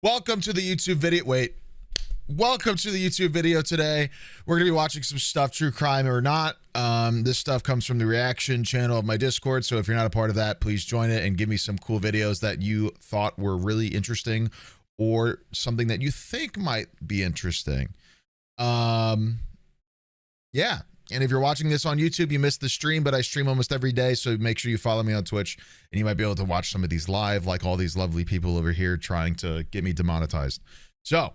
Welcome to the YouTube video. Welcome to the YouTube video today. We're going to be watching some stuff, true crime or not. This stuff comes from the reaction channel of my Discord. So if you're not a part of that, please join it and give me some cool videos that you thought were really interesting or something that you think might be interesting. Yeah. And if you're watching this on YouTube, you missed the stream, but I stream almost every day. So make sure you follow me on Twitch and you might be able to watch some of these live, like all these lovely people over here trying to get me demonetized. So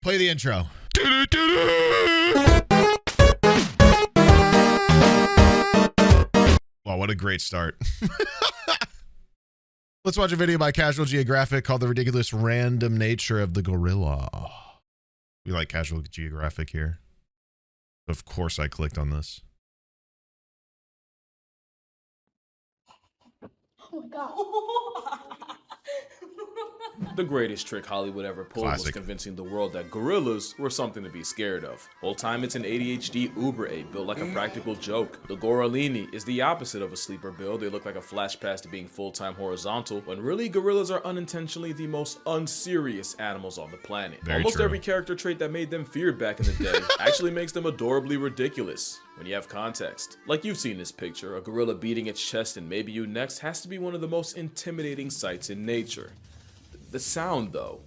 play the intro. Wow, what a great start. Let's watch a video by Casual Geographic called The Ridiculous Random Nature of the Gorilla. We like Casual Geographic here. Of course I clicked on this. Oh my god. The greatest trick Hollywood ever pulled was convincing the world that gorillas were something to be scared of. Whole time it's an ADHD Uber ape built like a practical joke. The gorillini is the opposite of a sleeper build. They look like a flash pass to being full-time horizontal, when really gorillas are unintentionally the most unserious animals on the planet. Almost every character trait that made them feared back in the day actually makes them adorably ridiculous when you have context. Like you've seen this picture, a gorilla beating its chest and maybe you next has to be one of the most intimidating sights in nature. The sound though.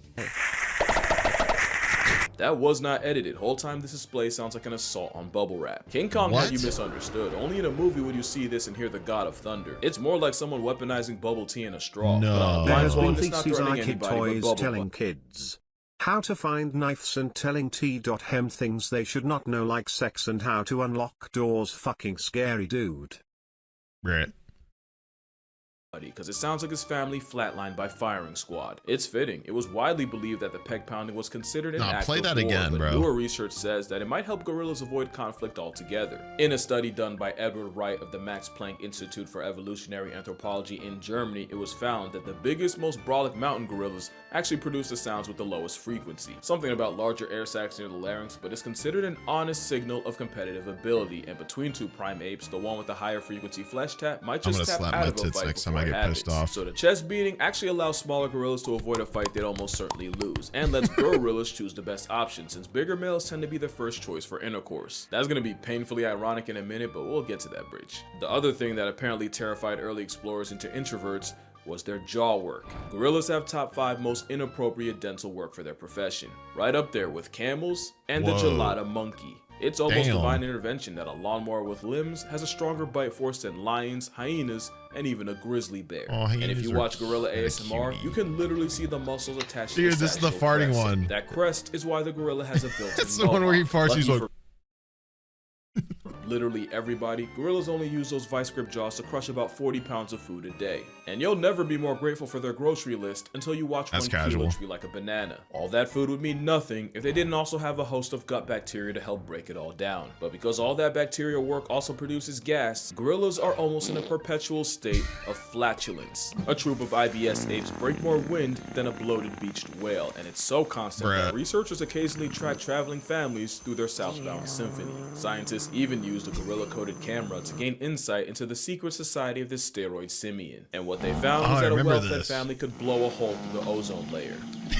That was not edited. Whole time this display sounds like an assault on bubble wrap. King Kong had you misunderstood. Only in a movie would you see this and hear the God of Thunder. It's more like someone weaponizing bubble tea in a straw. No. There has been feces on kid toys telling kids how to find knives and telling T.hem things they should not know, like sex and how to unlock doors. Fucking scary dude. Right. Because it sounds like his family flatlined by firing squad. It's fitting. It was widely believed that the peg pounding was considered an act of war, again, but newer research says that it might help gorillas avoid conflict altogether. In a study done by Edward Wright of the Max Planck Institute for Evolutionary Anthropology in Germany, it was found that the biggest, most brolic mountain gorillas actually produce the sounds with the lowest frequency. Something about larger air sacs near the larynx, but it's considered an honest signal of competitive ability. And between two prime apes, the one with the higher frequency flesh tap might just tap out of a fight next time I get pissed off. So the chest beating actually allows smaller gorillas to avoid a fight they'd almost certainly lose, and lets gorillas choose the best option, since bigger males tend to be the first choice for intercourse. That's gonna be painfully ironic in a minute, but we'll get to that bridge. The other thing that apparently terrified early explorers into introverts was their jaw work. Gorillas have top 5 most inappropriate dental work for their profession, right up there with camels and the gelada monkey. It's almost divine intervention that a lawnmower with limbs has a stronger bite force than lions, hyenas, and even a grizzly bear. And if you watch gorilla ASMR, you can literally see the muscles attached to the this is the farting crest. one. That crest is why the gorilla has a built-in It's the one where he farts, he's like... Literally everybody, gorillas only use those vice grip jaws to crush about 40 pounds of food a day. And you'll never be more grateful for their grocery list until you watch one kilo tree like a banana. All that food would mean nothing if they didn't also have a host of gut bacteria to help break it all down. But because all that bacterial work also produces gas, gorillas are almost in a perpetual state of flatulence. A troop of IBS apes break more wind than a bloated beached whale, and it's so constant that researchers occasionally track traveling families through their southbound symphony. Scientists even used a gorilla-coded camera to gain insight into the secret society of this steroid simian. And what they found was that a well-fed family could blow a hole through the ozone layer.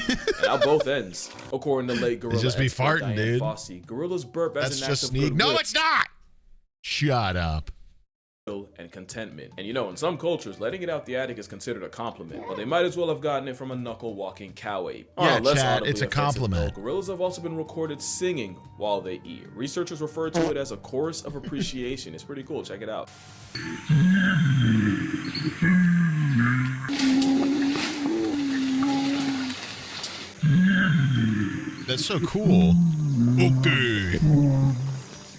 And out both ends. According to late gorilla expert Diane Fossey, gorillas burp as an act of goodwill. No, it's not! Shut up. And contentment. And you know, in some cultures, letting it out the attic is considered a compliment, but they might as well have gotten it from a knuckle-walking cow ape. Yeah, Chad, it's a compliment. Gorillas have also been recorded singing while they eat. Researchers refer to it as a chorus of appreciation. It's pretty cool. Check it out. That's so cool. Okay.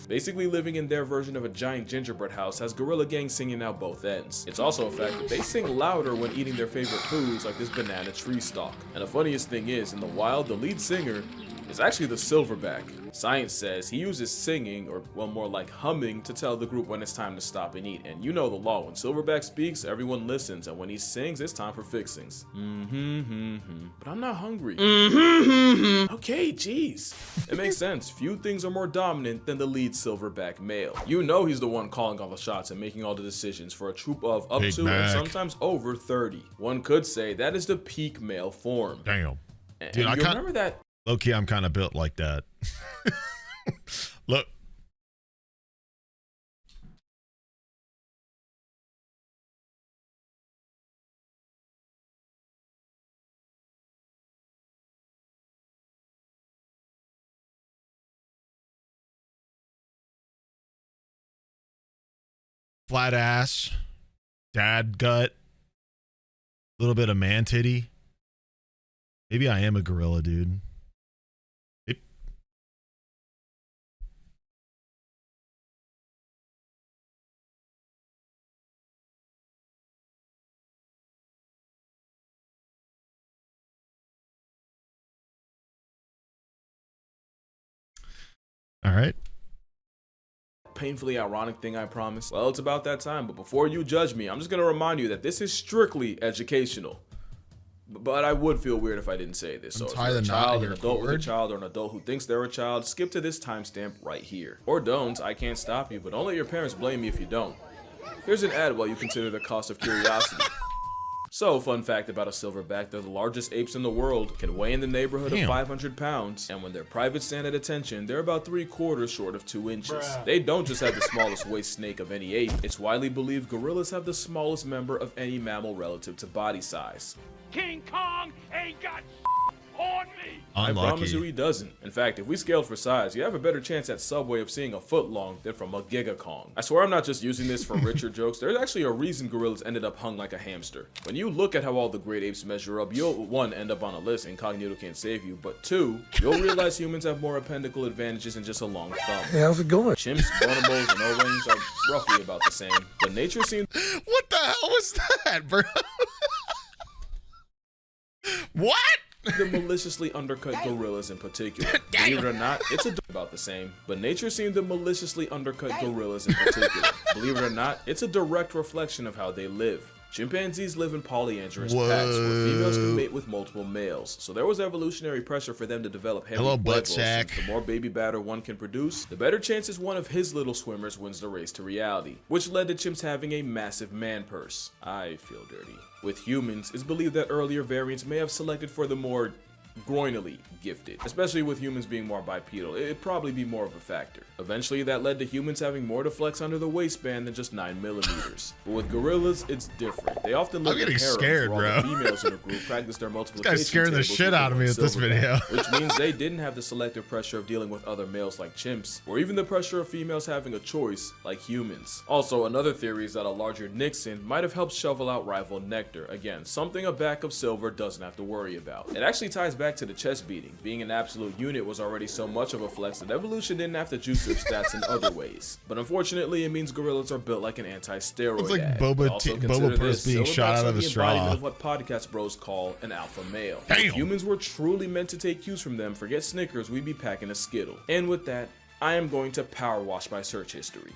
Basically living in their version of a giant gingerbread house has gorilla gangs singing out both ends. It's also a fact that they sing louder when eating their favorite foods like this banana tree stalk. And the funniest thing is, in the wild, the lead singer is actually the silverback. Science says he uses singing, or well, more like humming, to tell the group when it's time to stop and eat. And you know the law, when silverback speaks, everyone listens, and when he sings, it's time for fixings. But I'm not hungry. Okay, jeez. It makes sense. Few things are more dominant than the lead silverback male. You know he's the one calling all the shots and making all the decisions for a troop of up to and sometimes over 30. One could say that is the peak male form. Damn. Dude, I remember that. Low-key, I'm kind of built like that. Look. Flat ass, dad gut, little bit of man titty. Maybe I am a gorilla, dude. All right. Painfully ironic thing, I promise. Well, it's about that time, but before you judge me, I'm just gonna remind you that this is strictly educational. But I would feel weird if I didn't say this. So if you're a child, an adult with a child, or an adult who thinks they're a child, skip to this timestamp right here. Or don't, I can't stop you, but don't let your parents blame you if you don't. Here's an ad while you consider the cost of curiosity. So, fun fact about a silverback, they're the largest apes in the world, can weigh in the neighborhood of 500 pounds, and when they're private stand at attention, they're about 3/4 short of 2 inches. They don't just have the smallest waist snake of any ape, it's widely believed gorillas have the smallest member of any mammal relative to body size. King Kong ain't got on me! Unlucky. I promise you he doesn't. In fact, if we scaled for size, you have a better chance at Subway of seeing a foot long than from a Giga Kong. I swear I'm not just using this for richer jokes. There's actually a reason gorillas ended up hung like a hamster. When you look at how all the great apes measure up, you'll 1, end up on a list, incognito can't save you, but 2, you'll realize humans have more appendical advantages than just a long thumb. Hey, how's it going? Chimps, bonobos, and O-rings are roughly about the same, but nature seems— What the hell was that, bro? What? to maliciously undercut gorillas in particular. Believe it or not, it's about the same, but nature seemed to maliciously undercut gorillas in particular. Believe it or not, it's a direct reflection of how they live. Chimpanzees live in polyandrous packs where females can mate with multiple males, so there was evolutionary pressure for them to develop heavy blood flow. The more baby batter one can produce, the better chances one of his little swimmers wins the race to reality, which led to chimps having a massive man purse. I feel dirty. With humans, it's believed that earlier variants may have selected for the more groinally gifted, especially with humans being more bipedal. It'd probably be more of a factor. Eventually, that led to humans having more to flex under the waistband than just 9mm. But with gorillas, it's different. They often live in harem, while the females in a group practice their multiplication. This guy's scaring the shit out of me with this video. Which means they didn't have the selective pressure of dealing with other males like chimps, or even the pressure of females having a choice like humans. Also, another theory is that a larger Nixon might have helped shovel out rival nectar. Again, something a back of silver doesn't have to worry about. It actually ties back to the chest beating. Being an absolute unit was already so much of a flex that evolution didn't have to juice their stats in other ways. But unfortunately, it means gorillas are built like an anti-steroid. It's like Boba Purse being shot out of a straw. Of what podcast bros call an alpha male. Damn. If humans were truly meant to take cues from them, forget Snickers, we'd be packing a Skittle. And with that, I am going to power wash my search history.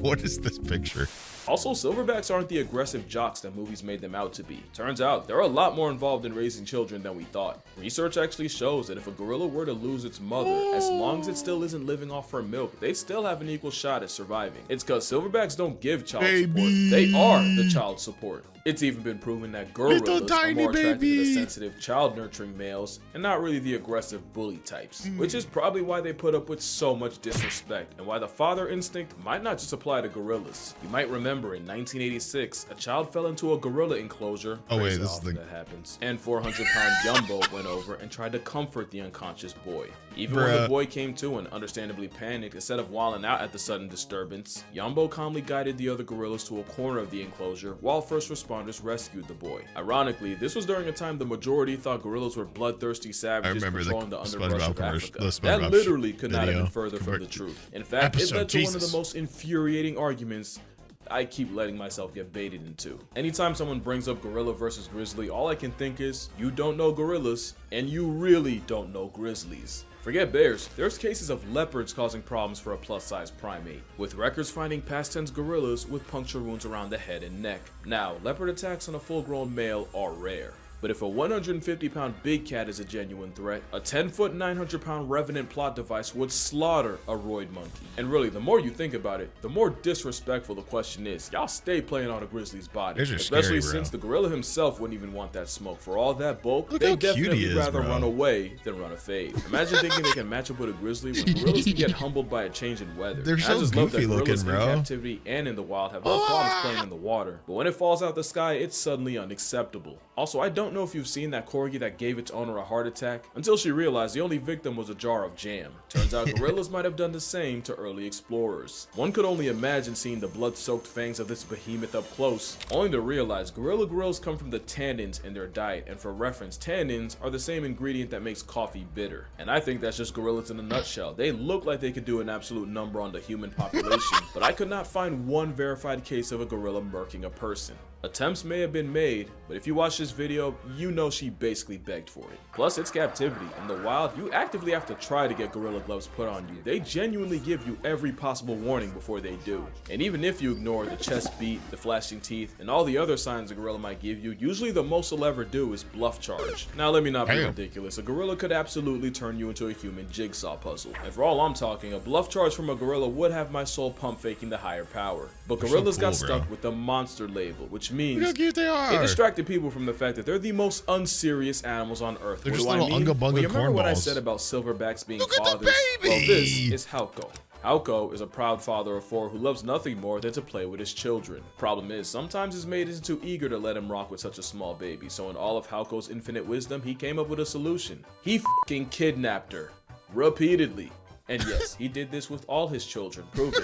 What is this picture? Also, silverbacks aren't the aggressive jocks that movies made them out to be. Turns out, they're a lot more involved in raising children than we thought. Research actually shows that if a gorilla were to lose its mother, as long as it still isn't living off her milk, they'd still have an equal shot at surviving. It's cause silverbacks don't give child support, they are the child support. It's even been proven that gorillas are more attracted to the sensitive, child-nurturing males, and not really the aggressive bully types. Which is probably why they put up with so much disrespect, and why the father instinct might not just apply to gorillas. You might remember in 1986, a child fell into a gorilla enclosure. Oh wait, this is that happens. And 400-pound Yumbo went over and tried to comfort the unconscious boy. Even when the boy came to and understandably panicked, instead of wilding out at the sudden disturbance, Yumbo calmly guided the other gorillas to a corner of the enclosure while first responders rescued the boy. Ironically, this was during a time the majority thought gorillas were bloodthirsty savages patrolling the underbrush of Africa. That literally could not have been further from the truth. In fact, it led to one of the most infuriating arguments I keep letting myself get baited into. Anytime someone brings up gorilla versus grizzly, all I can think is, you don't know gorillas, and you really don't know grizzlies. Forget bears, there's cases of leopards causing problems for a plus-size primate, with records finding past tense gorillas with puncture wounds around the head and neck. Now, leopard attacks on a full-grown male are rare. But if a 150-pound big cat is a genuine threat, a 10-foot, 900-pound revenant plot device would slaughter a roid monkey. And really, the more you think about it, the more disrespectful the question is. Y'all stay playing on a grizzly's body, especially since the gorilla himself wouldn't even want that smoke. For all that bulk, they'd definitely rather run away than run a fade. Imagine thinking they can match up with a grizzly when gorillas can get humbled by a change in weather. They're so goofy looking, bro. In captivity and in the wild have no problems playing in the water, but when it falls out the sky, it's suddenly unacceptable. Also, I don't know if you've seen that corgi that gave its owner a heart attack until she realized the only victim was a jar of jam. Turns out gorillas might have done the same to early explorers. One could only imagine seeing the blood-soaked fangs of this behemoth up close, only to realize gorilla grills come from the tannins in their diet, and for reference, tannins are the same ingredient that makes coffee bitter. And I think that's just gorillas in a nutshell. They look like they could do an absolute number on the human population, but I could not find one verified case of a gorilla murking a person. Attempts may have been made, but if you watch this video, you know she basically begged for it. Plus, it's captivity. In the wild, you actively have to try to get gorilla gloves put on you. They genuinely give you every possible warning before they do. And even if you ignore the chest beat, the flashing teeth, and all the other signs a gorilla might give you, usually the most they'll ever do is bluff charge. Now, let me not be ridiculous. A gorilla could absolutely turn you into a human jigsaw puzzle. And for all I'm talking, a bluff charge from a gorilla would have my soul pump faking the higher power. But gorillas got stuck with the monster label, which means look how cute they are. It distracted people from the fact that they're the most unserious animals on earth. They're what just do little I mean? unga bunga Well, you remember what I cornballs. said about silverbacks being Look at the fathers? baby! Well, this is Hauko. Hauko is a proud father of 4 who loves nothing more than to play with his children. Problem is, sometimes his mate isn't too eager to let him rock with such a small baby, so in all of Hauko's infinite wisdom, he came up with a solution. He f***ing kidnapped her. Repeatedly. And yes, he did this with all his children, proving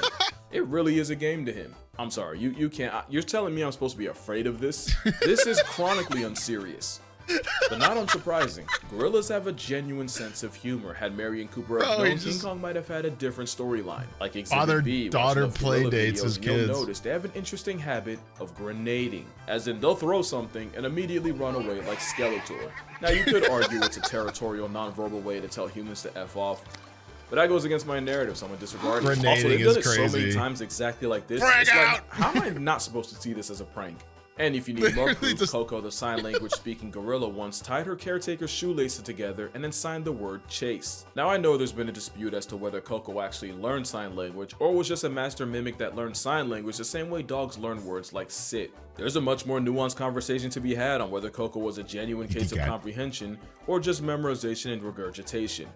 it really is a game to him. I'm sorry, you can't, you're telling me I'm supposed to be afraid of this? This is chronically unserious. But not unsurprising, gorillas have a genuine sense of humor. Had Mary and Cooper have known, King Kong might have had a different storyline. Like Exhibit B, father-daughter play dates as kids. You'll notice they have an interesting habit of grenading. As in, they'll throw something and immediately run away like Skeletor. Now you could argue it's a territorial, non-verbal way to tell humans to F off, but that goes against my narrative, so I'm gonna disregard it. Also, they've done it so many times exactly like this. It's like, how am I not supposed to see this as a prank? And if you need more proof, Coco, the sign language speaking gorilla, once tied her caretaker's shoelaces together and then signed the word chase. Now I know there's been a dispute as to whether Coco actually learned sign language or was just a master mimic that learned sign language the same way dogs learn words like sit. There's a much more nuanced conversation to be had on whether Coco was a genuine case of comprehension or just memorization and regurgitation.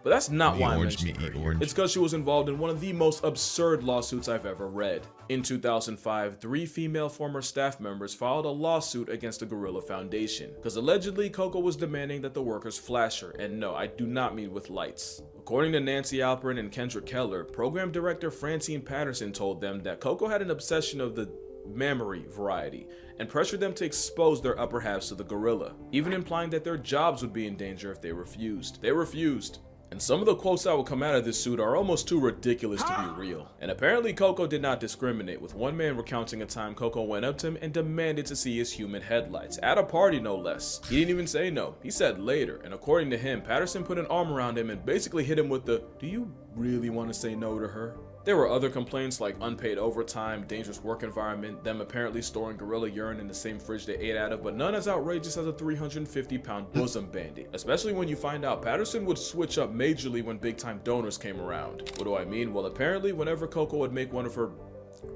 But that's not why I'm mentioning her. It's because she was involved in one of the most absurd lawsuits I've ever read. In 2005, 3 female former staff members filed a lawsuit against the Gorilla Foundation, because allegedly Coco was demanding that the workers flash her, and no, I do not mean with lights. According to Nancy Alperin and Kendrick Keller, program director Francine Patterson told them that Coco had an obsession of the mammary variety and pressured them to expose their upper halves to the gorilla, even implying that their jobs would be in danger if they refused. They refused. And some of the quotes that will come out of this suit are almost too ridiculous to be real. And apparently Coco did not discriminate, with one man recounting a time Coco went up to him and demanded to see his human headlights, at a party no less. He didn't even say no, he said later, and according to him, Patterson put an arm around him and basically hit him with the, "Do you really want to say no to her?" There were other complaints like unpaid overtime, dangerous work environment, them apparently storing gorilla urine in the same fridge they ate out of, but none as outrageous as a 350-pound bosom bandit. Especially when you find out Patterson would switch up majorly when big-time donors came around. What do I mean? Well, apparently whenever Coco would make one of her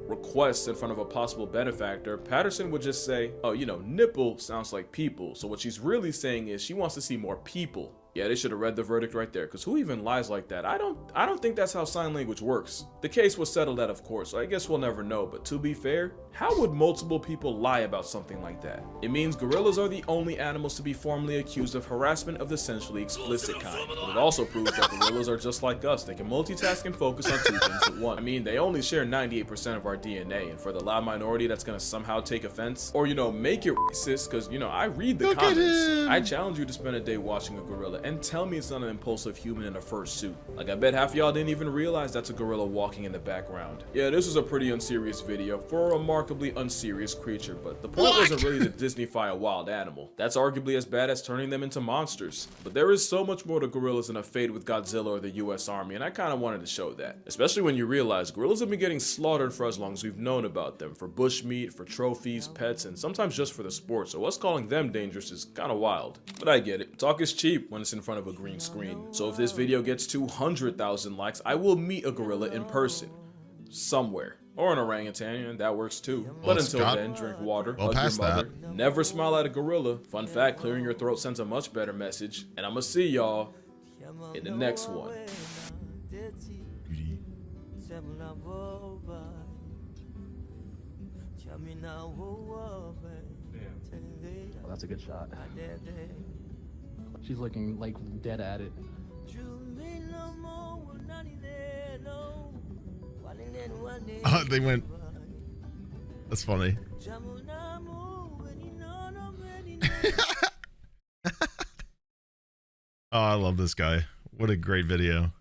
requests in front of a possible benefactor, Patterson would just say, "Oh, you know, nipple sounds like people." So what she's really saying is she wants to see more people. Yeah, they should have read the verdict right there, because who even lies like that? I don't think that's how sign language works. The case was settled out, of course, so I guess we'll never know, but to be fair, how would multiple people lie about something like that? It means gorillas are the only animals to be formally accused of harassment of the sensually explicit kind. But it also proves that gorillas are just like us. They can multitask and focus on 2 things at once. I mean, they only share 98% of our DNA, and for the loud minority that's gonna somehow take offense, or, you know, make it racist, because, you know, I read the comments. I challenge you to spend a day watching a gorilla gorilla and tell me it's not an impulsive human in a fursuit. Like, I bet half y'all didn't even realize that's a gorilla walking in the background. Yeah, this was a pretty unserious video for a remarkably unserious creature, but the point wasn't really to Disneyfy a wild animal. That's arguably as bad as turning them into monsters. But there is so much more to gorillas than a fade with Godzilla or the US Army, and I kinda wanted to show that. Especially when you realize gorillas have been getting slaughtered for as long as we've known about them, for bushmeat, for trophies, pets, and sometimes just for the sport, so us calling them dangerous is kinda wild. But I get it, talk is cheap when it's in front of a green screen. So if this video gets 200,000 likes, I will meet a gorilla in person. Somewhere. Or an orangutan, and that works too. But until then, drink water, hug your mother, never smile at a gorilla. Fun fact, clearing your throat sends a much better message. And I'ma see y'all in the next one. Oh, that's a good shot. She's looking like dead at it. They went. That's funny. Oh, I love this guy. What a great video.